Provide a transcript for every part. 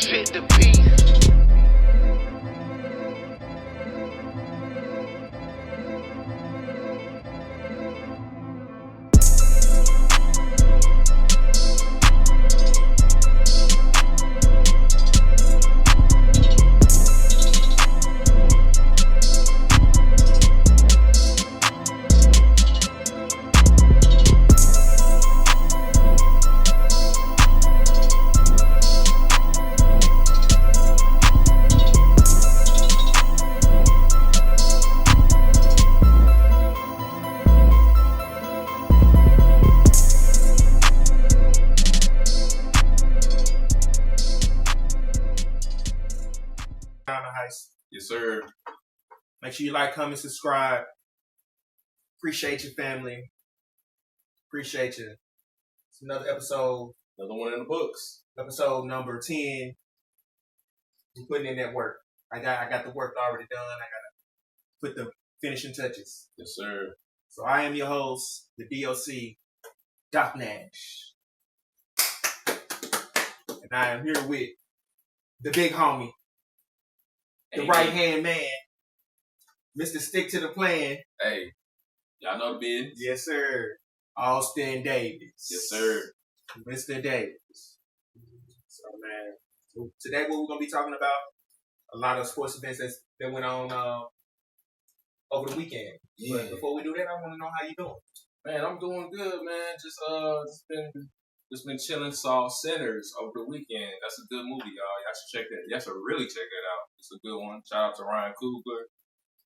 Fit the beat. Heist. Yes, sir. Make sure you like, comment, subscribe. Appreciate your family. Appreciate you. It's another episode. Another one in the books. Episode number 10. We're putting in that work. I got the work already done. I gotta put the finishing touches. Yes, sir. So I am your host, the DOC, Doc Nash. And I am here with the big homie, the right-hand man, Mr. Stick to the Plan. Hey, y'all know the biz? Yes, sir. Austin Davis. Yes, sir. Mr. Davis. So, man, today what we're going to be talking about, a lot of sports events that went on over the weekend. Yeah. But before we do that, I want to know how you doing. Man, I'm doing good, man. Just been chilling, saw Sinners over the weekend. That's a good movie, y'all. Y'all should check that. Y'all should really check that out. It's a good one. Shout out to Ryan Coogler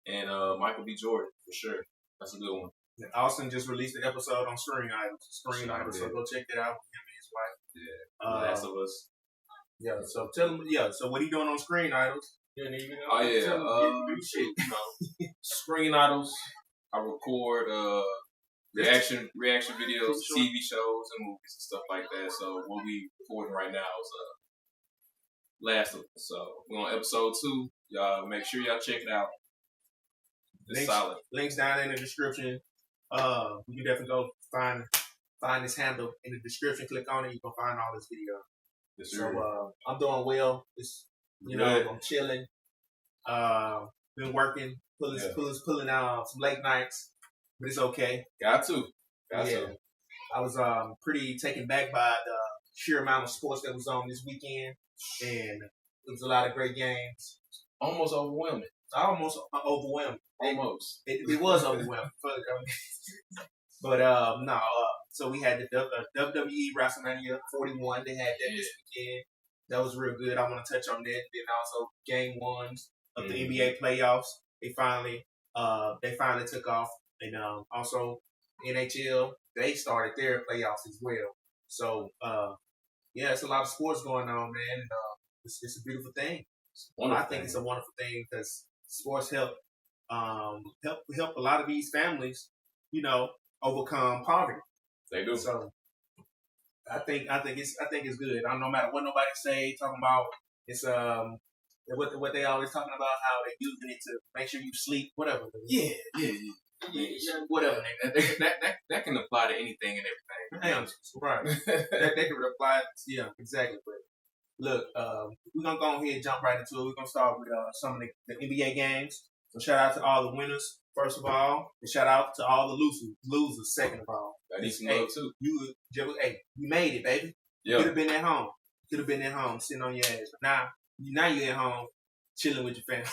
and Michael B. Jordan for sure. That's a good one. And Austin just released an episode on Screen Idols. So go check that out with him and his wife. Yeah. Last of Us. Yeah. So tell him. Yeah. So what he doing on Screen Idols? Oh yeah. Shit. Screen Idols. I record reaction videos, TV shows, and movies and stuff like that. So what we recording right now is Last of Us. So we're on episode 2. Y'all make sure y'all check it out. It's solid. Links down in the description. You can definitely go find this handle in the description. Click on it. You can find all this video. Yes, so I'm doing well. It's I'm chilling. Been working, pulling out some late nights, but it's okay. Got to. I was pretty taken back by the sheer amount of sports that was on this weekend, and it was a lot of great games. Almost overwhelming. Almost overwhelming. Almost. It was overwhelming. But no. So we had the WWE WrestleMania 41. They had that this weekend. That was real good. I want to touch on that. Then also game 1s of the NBA playoffs. They finally took off, and also NHL, they started their playoffs as well. So it's a lot of sports going on, man. And, it's a beautiful thing. I think it's a wonderful thing because sports help a lot of these families, overcome poverty. They do. So I think it's good. I don't no matter what nobody say, talking about it's what they always talking about, how they're using it to make sure you sleep, whatever. Yeah. Whatever. That can apply to anything and everything. Right. that can apply. Yeah, exactly. But look, we're gonna go ahead and jump right into it. We're gonna start with some of the NBA games. So shout out to all the winners, first of all, and shout out to all the losers, second of all. I need some love too. You made it, baby. Yeah. You could have been at home. Sitting on your ass. But now you're at home chilling with your family.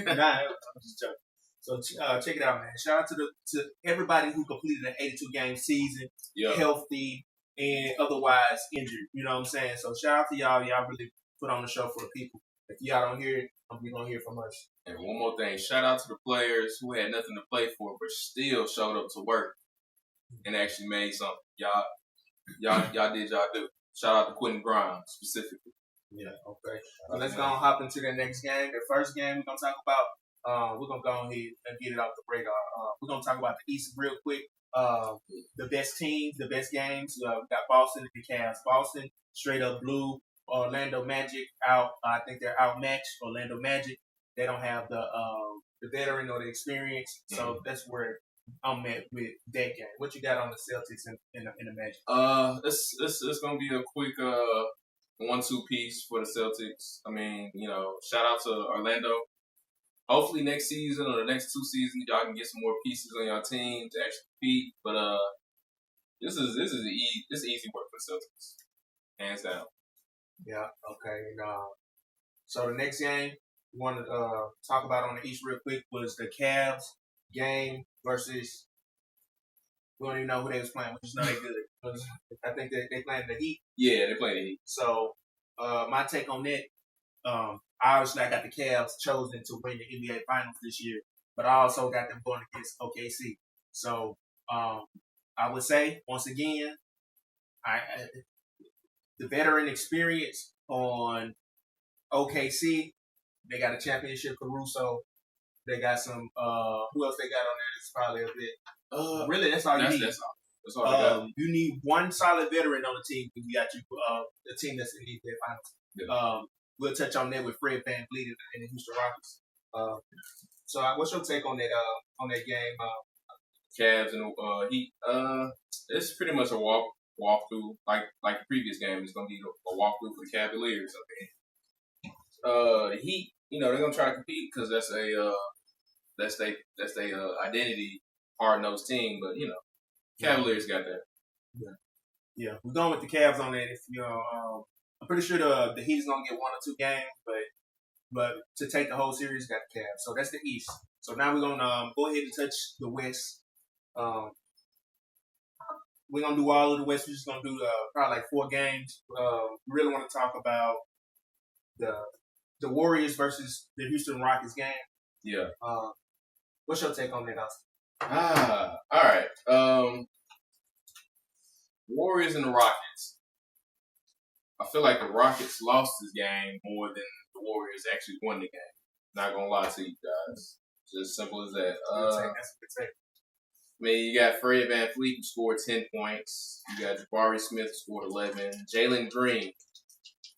I'm just joking. So check it out, man. Shout out to everybody who completed an 82-game season, healthy and otherwise injured. You know what I'm saying? So shout out to y'all. Y'all really put on the show for the people. If y'all don't hear it, you're going to hear from us. And one more thing. Shout out to the players who had nothing to play for but still showed up to work and actually made something. Y'all did y'all do. Shout out to Quentin Grimes specifically. Yeah, okay. Let's go and hop into the next game. The first game we're going to talk about, we're going to go ahead and get it off the radar. We're going to talk about the East real quick. The best teams, the best games. We got Boston and the Cavs. Boston straight up blew Orlando Magic out. I think they're outmatched. Orlando Magic. They don't have the veteran or the experience. So that's where I'm at with that game. What you got on the Celtics and the Magic? It's gonna be a quick 1-2 piece for the Celtics. I mean, shout out to Orlando. Hopefully next season or the next 2 seasons, y'all can get some more pieces on your team to actually compete. But this is easy work for the Celtics, hands down. Yeah. Okay. So the next game we want to talk about on the East real quick was the Cavs game versus. We don't even know who they was playing. We just know they good. I think they playing the Heat. Yeah, they playing the Heat. So my take on that, obviously I got the Cavs chosen to win the NBA Finals this year, but I also got them going against OKC. So I would say once again, the veteran experience on OKC. They got a championship Caruso. They got some. Who else they got on there? It's probably a bit. Really, that's all you need. That's all they got. You need one solid veteran on the team. We got you. The team that's in the NBA Finals. Yeah. We'll touch on that with Fred VanVleet and the Houston Rockets. So, what's your take on that game? Cavs and Heat. It's pretty much a walkthrough, like the previous game. It's gonna be a walkthrough for the Cavaliers. The Heat, they're gonna try to compete because that's their identity, hard nosed team. But Cavaliers got that. Yeah, we're going with the Cavs on that. If I'm pretty sure the Heat is gonna get 1 or 2 games, but to take the whole series, got the Cavs. So that's the East. So now we're gonna go ahead and touch the West. We're gonna do all of the West. We're just gonna do probably like 4 games. We really want to talk about the Warriors versus the Houston Rockets game. Yeah. What's your take on that, Austin? All right. Warriors and the Rockets. I feel like the Rockets lost this game more than the Warriors actually won the game. Not gonna lie to you guys. Just simple as that. That's a good take. I mean, you got Fred VanVleet who scored 10 points. You got Jabari Smith who scored 11. Jalen Green,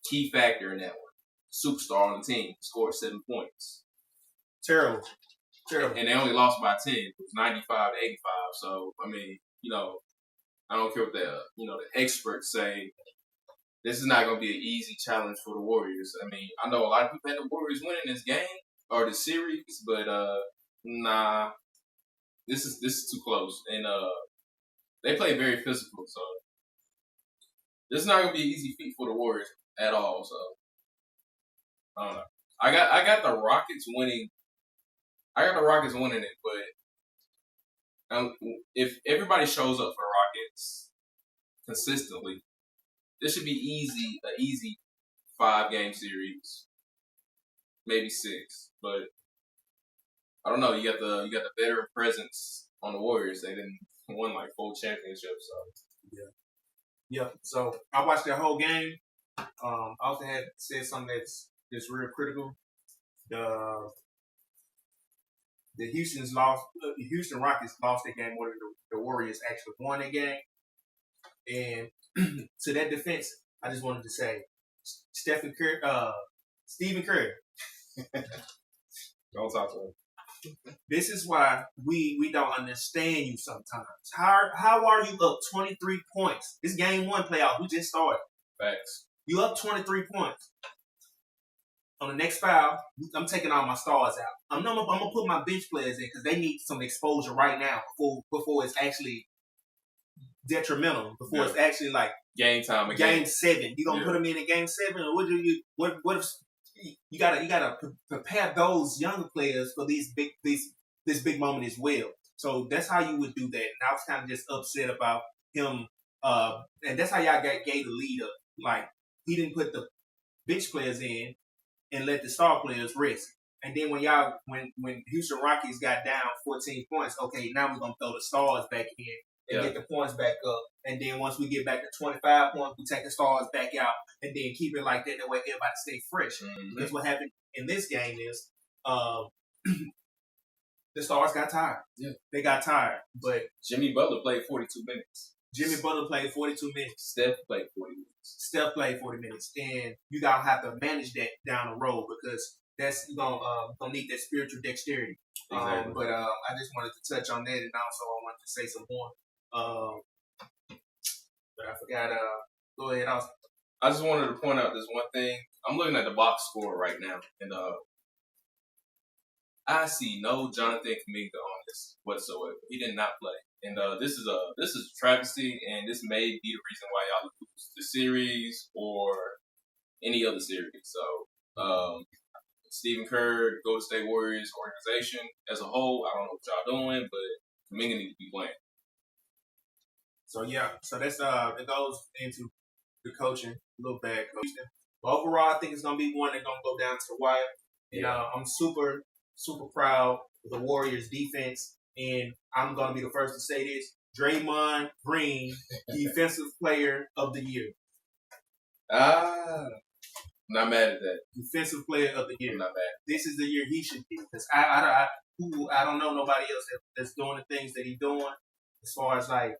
key factor in that one. Superstar on the team, scored 7 points. Terrible. And they only lost by 10. It was 95 to 85. So, I mean, I don't care what the experts say. This is not going to be an easy challenge for the Warriors. I mean, I know a lot of people had the Warriors winning this game or the series, but nah, this is too close. And they play very physical, so this is not going to be an easy feat for the Warriors at all. So I don't know. I got the Rockets winning. I got the Rockets winning it, but if everybody shows up for the Rockets consistently, this should be an easy 5-game series, maybe 6. But I don't know. You got the veteran presence on the Warriors. They didn't win like 4 championships. So yeah. So I watched that whole game. I also had said something that's real critical. The Houston Rockets lost that game more than the Warriors actually won that game. And to that defense, I just wanted to say, Stephen Curry. don't talk to him. This is why we don't understand you sometimes. How are you up 23 points? This game 1 playoff, we just started. Facts. You up 23 points. On the next foul, I'm taking all my stars out. I'm gonna put my bench players in because they need some exposure right now before it's actually detrimental. Before it's actually like game time. Game 7. You gonna put them in game 7, or what do you? What if you gotta prepare those younger players for this big moment as well. So that's how you would do that. And I was kind of just upset about him. And that's how y'all gave the lead up. Like he didn't put the bench players in and let the star players rest. And then when Houston Rockets got down 14 points, okay, now we're gonna throw the stars back in and get the points back up. And then once we get back to 25 points, we take the stars back out and then keep it like that. That way everybody stay fresh. Mm-hmm. Because what happened in this game is the stars got tired. Yeah. They got tired. But Jimmy Butler played 42 minutes. Steph played 40 minutes. Steph played 40 minutes. And you gotta have to manage that down the road because that's gonna need that spiritual dexterity. Exactly. But I just wanted to touch on that, and also I wanted to say some more. But I forgot. Go ahead, Austin. I just wanted to point out this one thing. I'm looking at the box score right now, and I see no Jonathan Kuminga on this whatsoever. He did not play, and this is a travesty, and this may be the reason why y'all lose the series or any other series. So, Stephen Kerr, Golden State Warriors organization as a whole, I don't know what y'all doing, but Kuminga needs to be playing. So yeah, so that's it goes into the coaching, a little bad coaching. But overall, I think it's gonna be one that's gonna go down to the wire. And I'm super proud of the Warriors defense, and I'm gonna be the first to say this: Draymond Green, Defensive Player of the Year. Not mad at that. Defensive Player of the Year. I'm not mad. This is the year he should be, because I don't know nobody else that's doing the things that he's doing as far as like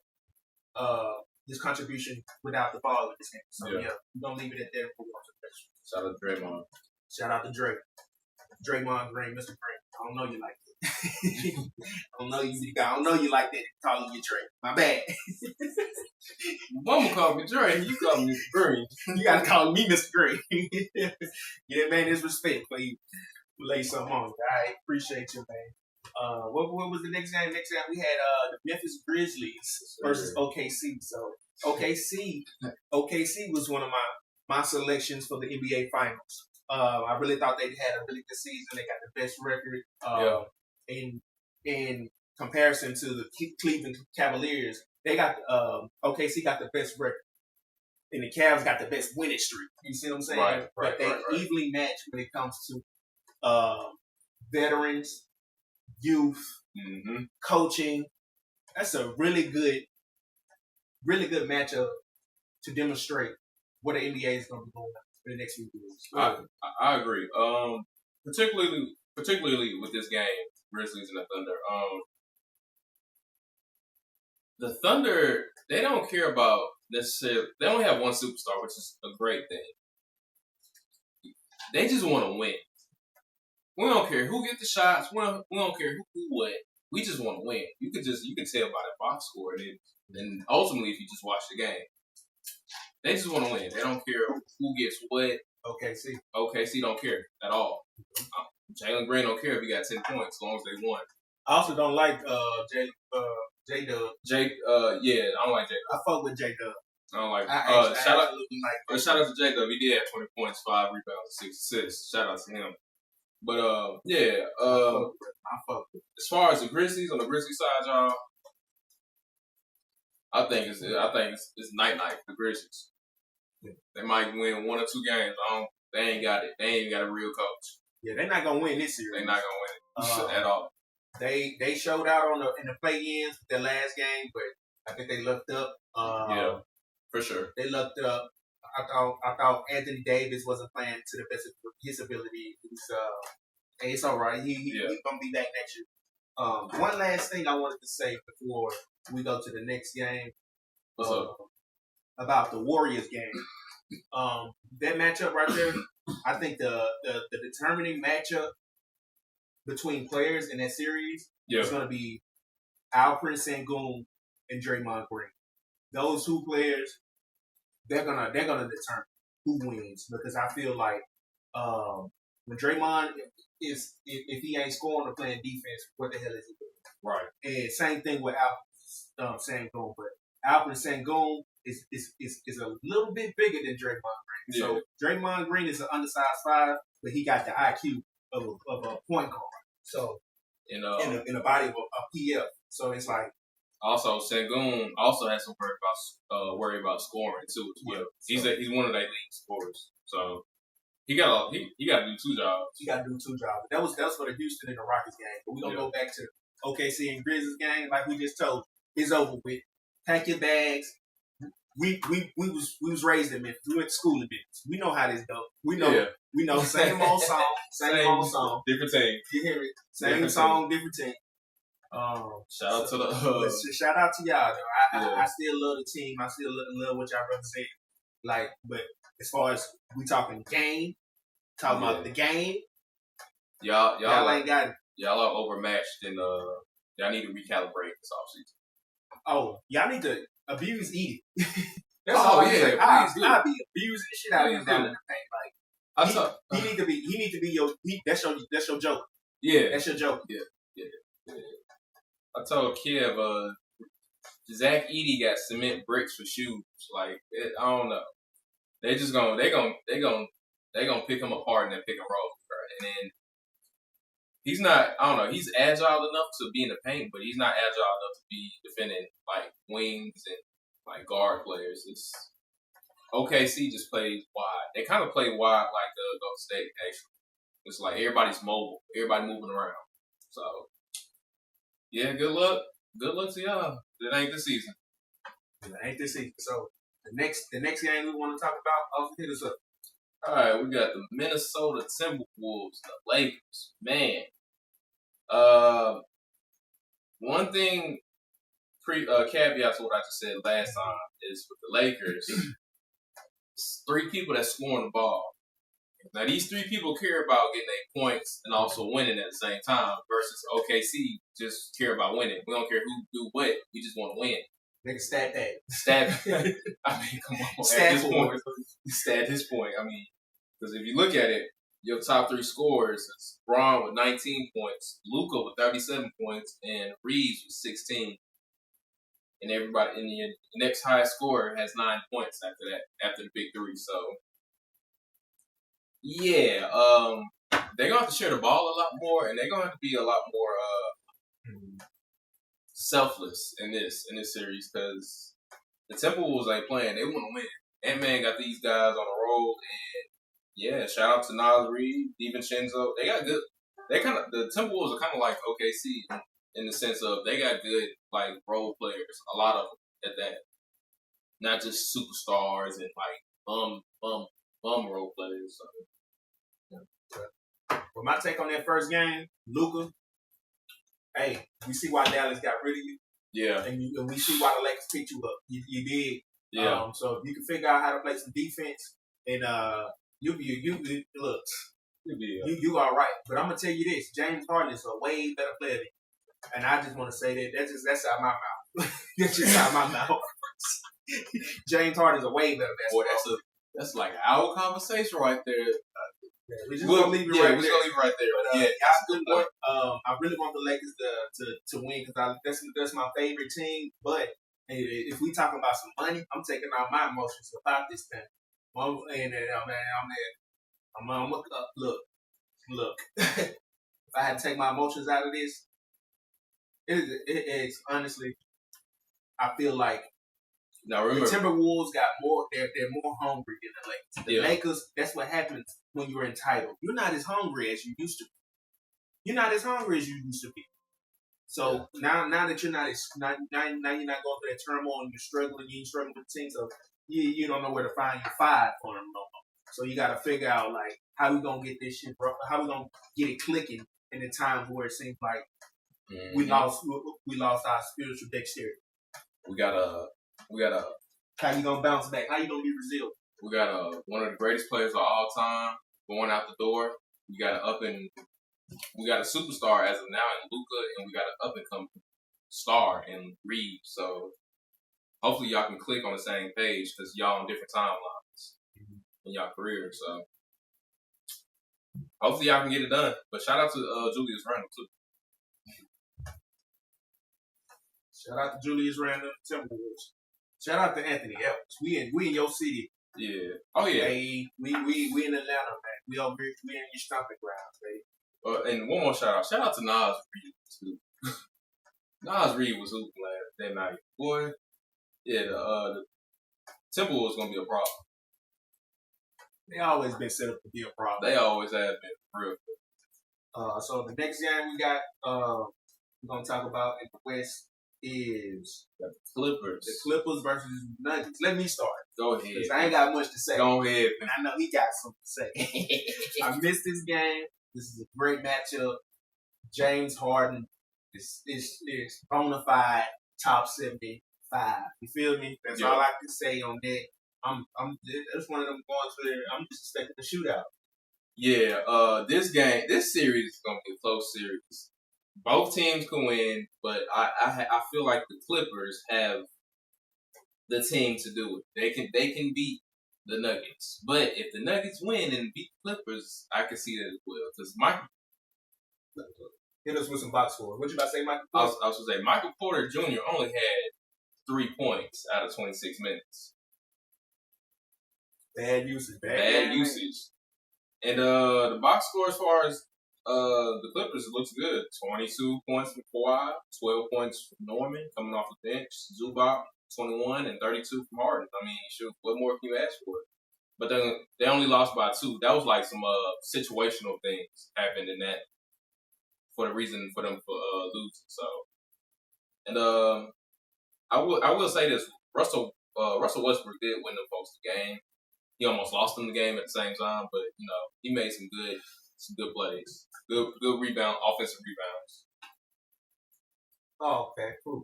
his contribution without the ball in his hand. So yeah, we're gonna leave it at that for one. Shout out to Draymond. Shout out to Drake. Draymond Green, Mr. Green. I don't know you like that. I don't know you like that. Calling you Drake. My bad. Mama called me Drake. You call me Mr. Green. You gotta call me Mr. Green. Yeah, man. It's respect for you. Lay something on. I appreciate you, man. What was the next game? Next game we had the Memphis Grizzlies versus OKC. So OKC was one of my selections for the NBA Finals. I really thought they had a really good season. They got the best record. In comparison to the Cleveland Cavaliers, they got OKC got the best record, and the Cavs got the best winning streak. You see what I'm saying? Right, but they evenly match when it comes to veterans, youth, coaching. That's a really good matchup to demonstrate what the NBA is going to be going for the next few years. I agree. Particularly with this game, Grizzlies and the Thunder. The Thunder, they don't care about necessarily. They only have one superstar, which is a great thing. They just want to win. We don't care who get the shots. We don't care who what. We just want to win. You can tell by the box score, and ultimately, if you just watch the game, they just want to win. They don't care who gets what. OKC don't care at all. Jalen Green don't care if he got 10 points as long as they won. I also don't like J-Dub. I don't like J-Dub. I fuck with J-Dub. I don't like shout out to J-Dub. He did have 20 points, 5 rebounds, 6 assists. Shout out to him. But I fuck with. As far as the Grizzlies, on the Grizzlies side, y'all, I think it's night for the Grizzlies. They might win 1 or 2 games. They ain't got it. They ain't got a real coach. Yeah, they're not gonna win this series. They're not gonna win it at all. They showed out in the play-ins with their last game, but I think they lucked up. Yeah, for sure. They lucked up. I thought Anthony Davis wasn't playing to the best of his ability. It's all right. He's gonna be back next year. One last thing I wanted to say before we go to the next game. What's up? About the Warriors game. That matchup right there, I think the determining matchup between players in that series is going to be Alperen Sengun and Draymond Green. Those 2 players, they're gonna determine who wins, because I feel like when Draymond if he ain't scoring or playing defense, what the hell is he doing? Right. And same thing with Alperen Sengun, but Alperen Sengun is a little bit bigger than Draymond Green. Yeah. So Draymond Green is an undersized 5, but he got the IQ of a point guard. So in the body of a PF. So it's like, also Sengun also has some worry about scoring too as well. Yeah, he's one of their leading scorers. So he got to do 2 jobs. He got to do 2 jobs. That was for the Houston and the Rockets game. But we're gonna go back to OKC and Grizzlies game, like we just told you. It's over with. Pack your bags. We was raised in Memphis. We went to school in Memphis. We know how this goes. We know same old song, same old song. Different team. You hear me? Same song, different team. Shout out to y'all though. I still love the team. I still love what y'all represent. Like, but as far as we talking about the game, y'all ain't got it. Y'all are overmatched, and y'all need to recalibrate this offseason. Oh, y'all need to abuse eat it. That's all I yeah, say. please do. I'll be abusing the shit out of him Please down do. in the paint. Like I saw. he need to be your. That's your joke. Yeah, That's your joke. yeah. I told Kev, Zach Edey got cement bricks for shoes. Like I don't know. They gonna pick him apart and then pick and roll, bro. And then he's not. I don't know. He's agile enough to be in the paint, but he's not agile enough to be defending like wings and like guard players. It's OKC just plays wide. They kind of play wide like Golden State. Actually, it's like everybody's mobile, everybody moving around. So yeah, good luck. Good luck to y'all. It ain't this season. It ain't this season. So the next game we want to talk about, hit us up. All right, we got the Minnesota Timberwolves, the Lakers. Man, one thing, caveat to what I just said last time is with the Lakers, it's 3 people that scoring the ball. Now these 3 people care about getting their points and also winning at the same time versus OKC just care about winning. We don't care who do what. We just want to win. Nigga, stat that. I mean, come on. Stat this point. I mean, because if you look at it, your top 3 scorers is Braun with 19 points, Luka with 37 points, and Reeves with 16. And everybody in the next highest scorer has 9 points after the big 3. So, yeah, they're gonna have to share the ball a lot more, and they're gonna have to be a lot more selfless in this series because the Timberwolves ain't playing. They want to win. Ant-Man got these guys on the road, and yeah, shout out to Nas Reed, DiVincenzo. They got good. The Timberwolves are kind of like OKC in the sense of they got good like role players, a lot of them at that, not just superstars and like bum role players. So. Well, my take on that first game, Luka. Hey, we see why Dallas got rid of you. Yeah. And we see why the Lakers picked you up. You did. Yeah. So if you can figure out how to play some defense, and you all right. But I'm gonna tell you this: James Harden is a way better player than you. And I just want to say that's out my mouth. That's just out my mouth. James Harden is a way better basketball. Boy, that's like our conversation right there. We're just gonna leave it right there. We're gonna leave it right there. But, y'all good point. I really want the Lakers to win because that's my favorite team. But if we talking about some money, I'm taking out my emotions about this thing. Look. If I had to take my emotions out of this, it's honestly, I feel like now remember, the Timberwolves got more. They're more hungry than the Lakers. The Lakers, that's what happens when you're entitled. You're not as hungry as you used to be. So now that you're not now you're not going through that turmoil and you're struggling. You ain't struggling with the team, so you don't know where to find your 5 for them no more. So you got to figure out like how we gonna get this shit, bro. How we gonna get it clicking in the times where it seems like we lost our spiritual dexterity. We gotta. How you gonna bounce back? How you gonna be resilient? We got one of the greatest players of all time going out the door. We got a superstar as of now in Luka, and we got an up and coming star in Reed. So hopefully y'all can click on the same page because y'all on different timelines in y'all career. So hopefully y'all can get it done. But shout out to Julius Randle too. Shout out to Julius Randle, Timberwolves. Shout out to Anthony Edwards. We in your city. Yeah. Oh yeah. Hey, we in Atlanta, man. We over here. We in your stomping grounds, baby. And one more shout out. Shout out to Nas Reed too. Nas Reed was hooping that night. Boy, yeah, the Timberwolves gonna be a problem. They always been set up to be a problem. They always have been, for real. So the next game we got, we're gonna talk about in the West is the Clippers. The Clippers versus Nuggets. Let me start. Go ahead. I ain't got much to say. Go ahead. And I know he got something to say. I missed this game. This is a great matchup. James Harden is bona fide top 75. You feel me? That's all I can say on that. That's one of them going to there. I'm just expecting a shootout. Yeah, this series is gonna be a close series. Both teams can win, but I feel like the Clippers have the team to do it. They can beat the Nuggets, but if the Nuggets win and beat the Clippers, I can see that as well. Because Michael, hit us with some box score. What you about to say, Michael? I was going to say Michael Porter Jr. only had 3 points out of 26 minutes. Bad usage. Bad usage. And the box score as far as the Clippers, it looks good. 22 points from Kawhi, 12 points from Norman coming off the bench. Zubac, 21 and 32 from Harden. I mean, shoot, what more can you ask for? But then they only lost by 2. That was like some situational things happened in that for the reason for them for losing. So, and I will say this: Russell Westbrook did win them folks the game. He almost lost them the game at the same time, but you know he made some good plays, good rebound, offensive rebounds. Oh, okay, cool.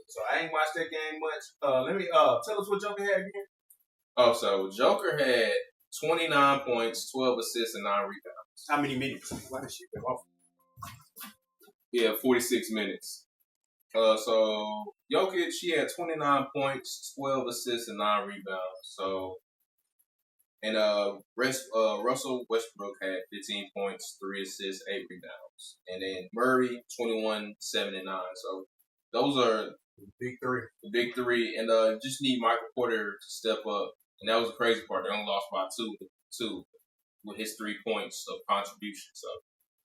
So I ain't watched that game much. Let me tell us what Joker had again. Oh, so Joker had 29 points, 12 assists, and 9 rebounds. How many minutes? Why did she go off? Yeah, 46 minutes. So Jokic, he had 29 points, 12 assists, and 9 rebounds. So, and Russell Westbrook had 15 points, 3 assists, 8 rebounds, and then Murray 21, 7, and 9. So those are the big three, and just need Michael Porter to step up. And that was the crazy part. They only lost by two with his 3 points of contribution.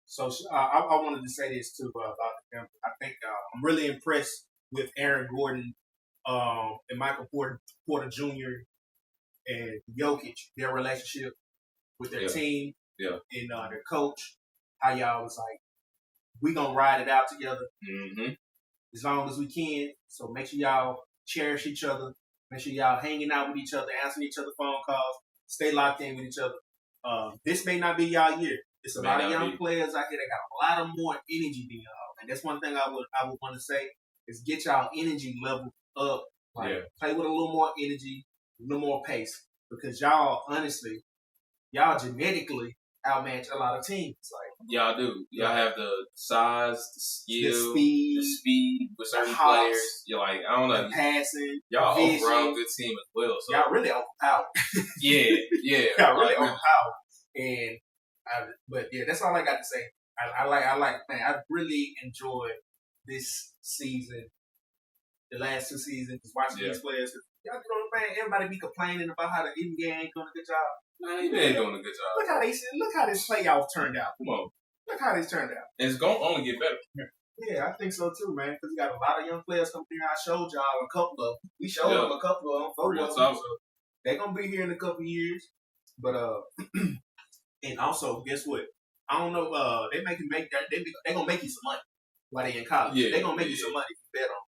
So I wanted to say this too about them. I think I'm really impressed with Aaron Gordon and Michael Porter Jr. and Jokic, their relationship with their team and their coach. How y'all was like, we gonna ride it out together as long as we can. So make sure y'all cherish each other. Make sure y'all hanging out with each other, answering each other phone calls. Stay locked in with each other. This may not be y'all year. It's a lot of young players out here that got a lot of more energy than y'all. And that's one thing I would want to say is get y'all energy level up. Play with a little more energy, a little more pace. Because y'all, honestly, y'all genetically outmatch a lot of teams. Like y'all do. Y'all have the size, the skill, the speed with certain players. You're like, I don't know. Passing. Y'all overall good team as well. So. Y'all really overpowered. yeah. Y'all really overpowered. And but yeah, that's all I got to say. I like, man, I really enjoyed this season, the last 2 seasons, just watching these players. Y'all, man, everybody be complaining about how the NBA ain't doing a good job. Man, NBA ain't doing a good job. Look how this playoff turned out. Come on. Look how this turned out. And it's going to only get better. Yeah, I think so too, man, because we got a lot of young players coming here. I showed y'all a couple of them. We showed them a couple of them. 4 of them. So they're going to be here in a couple years. But, and also, guess what? I don't know. They gonna make you some money while they in college. Yeah, they gonna make you some money if you bet on them.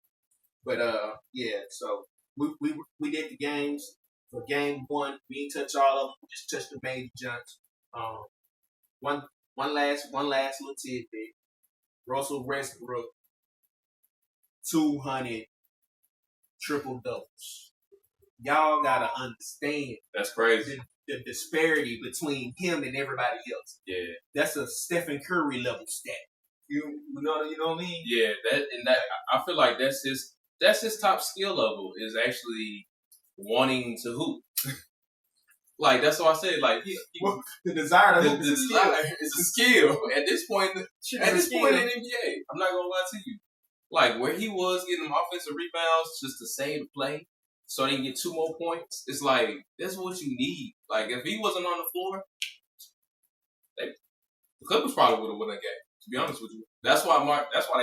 But yeah. So we did the games for game 1. We didn't touch all of them. We just touched the major jumps. One last little tidbit. Russell Westbrook 200 triple doubles. Y'all gotta understand. That's crazy. The disparity between him and everybody else. Yeah, that's a Stephen Curry level stat. You know what I mean? Yeah, that I feel like that's his top skill level is actually wanting to hoop. Like that's what I said. Like the desire to hoop is a skill. At this point in the NBA, I'm not gonna lie to you. Like where he was getting them offensive rebounds just to save the play. So they can get 2 more points. It's like that's what you need. Like if he wasn't on the floor, the Clippers probably would have won that game. To be honest with you, that's why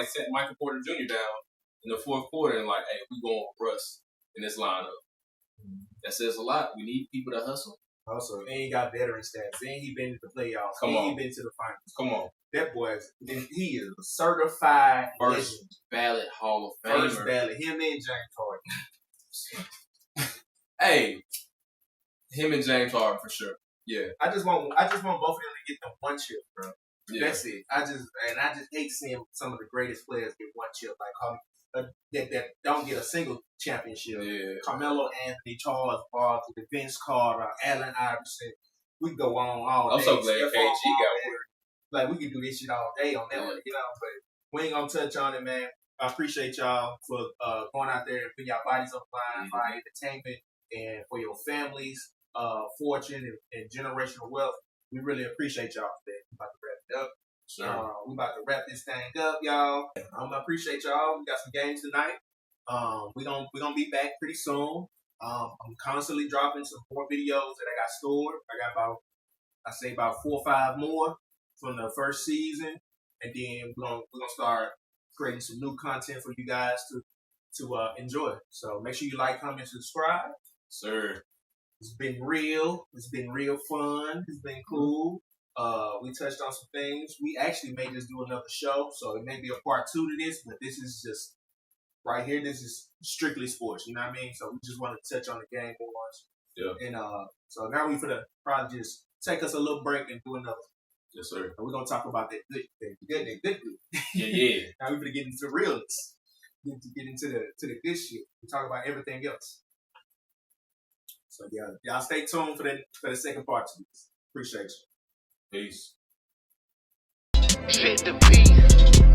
they set Michael Porter Jr. down in the 4th quarter and like, hey, we going with Russ in this lineup. That says a lot. We need people to hustle. Also, and he got veteran stats. And he been to the playoffs. He been to the finals. Come on. That he is a certified first ballot Hall of Famer. First ballot. Him and James Harden. Hey, him and James Harden for sure. Yeah. I just want both of them to get the 1 chip, bro. Yeah. That's it. I just hate seeing some of the greatest players get 1 chip, like that don't get a single championship. Yeah. Carmelo Anthony, Charles Barkley, Vince Carter, Allen Iverson. We go on all day. I'm so glad KG got one. Like we can do this shit all day on that one, you know. But we ain't gonna touch on it, man. I appreciate y'all for going out there and putting your bodies on the line for our entertainment and for your families, fortune and generational wealth. We really appreciate y'all today. We about to wrap it up. Sure. We about to wrap this thing up, y'all. I appreciate y'all. We got some games tonight. We're gonna be back pretty soon. I'm constantly dropping some more videos that I got stored. I got about 4 or 5 more from the first season, and then we're gonna start creating some new content for you guys to enjoy. So make sure you like, comment, subscribe. Sir. It's been real. It's been real fun. It's been cool. We touched on some things. We actually may just do another show, so it may be a part 2 to this, but this is just right here. This is strictly sports. You know what I mean? So we just want to touch on the game once. Yeah. And so now we finna probably just take us a little break and do another. Yes, sir. And we're gonna talk about that good thing. Good. Yeah. Now we're gonna get into the realness. Get into the good shit. We talk about everything else. So yeah, y'all stay tuned for the second part to this. Appreciate you. Peace. Fit the beat.